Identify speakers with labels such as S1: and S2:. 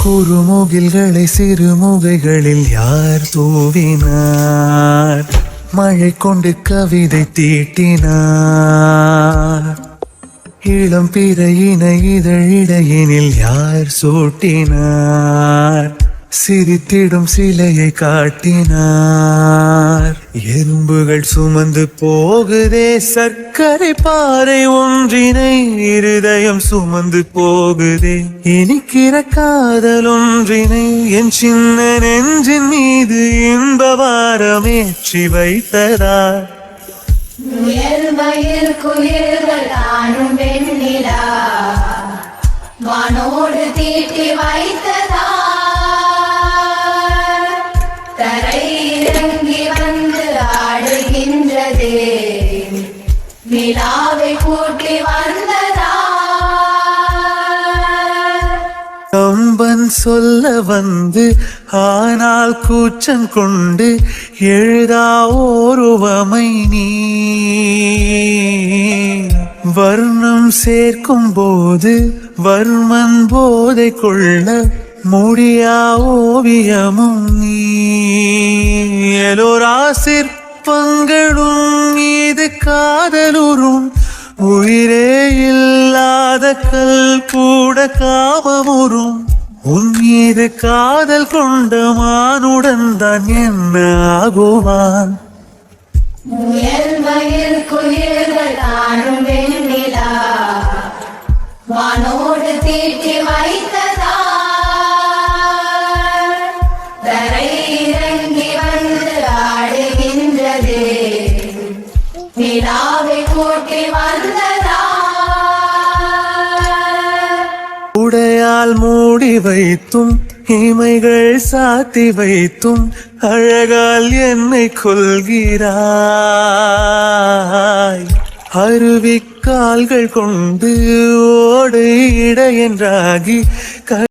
S1: குறுமுகில்களை சிறுமுகைகளில் யார் தூவினார்? மழை கொண்டு கவிதை தீட்டினார். இளம் பிறையினை இதழிடையினில் யார் சூட்டினார்? சிரித்திடும் சிலையை காட்டினார். எறும்புகள் சுமந்து போகுதே சர்க்கரை பாறை ஒன்றினை, இருதயம் சுமந்து போகுதே இனிக்கிற காதல் ஒன்றினை. என் சின்ன நெஞ்சின் மீது இன்ப வாரமேற்றி வைத்ததார்.
S2: முயல்மயில் குயில்கள் தானும் வெண்ணிலா வானோடு தீட்டி வைத்ததா. தரை இறங்கி வந்து ஆடுகின்றதே நிலாவை கூட்டி வந்ததா.
S1: கம்பன் சொல்ல வந்து ஆனால் கூச்சம் கொண்டு எழுதா ஓருவமை நீ. வர்ணம் சேர்க்கும் போது வர்மன் போதை கொள்ள முடியா ஓவியமும் நீ. எலோரா சிற்பங்களும் மீது காதலுறும், உயிரே இல்லாத கல் கூட காமமுறும். உன் மீது காதல் கொண்ட மானுடன் தான் என்ன ஆகுவான்?
S2: முயல்மயில் குயில்கள் தானும் வெண்ணிலா வானோடு தீட்டி வைத்ததா. தரை இறங்கி வந்து ஆடுகின்றதே நிலாவை கூட்டி வந்ததா.
S1: உடையால் மூடி வைத்தும் இமைகள் சாத்தி வைத்தும் அழகால் என்னை கொள்கிறாய். அருவிக்கால்கள் கொண்டு ஓடு இடையென்றாகி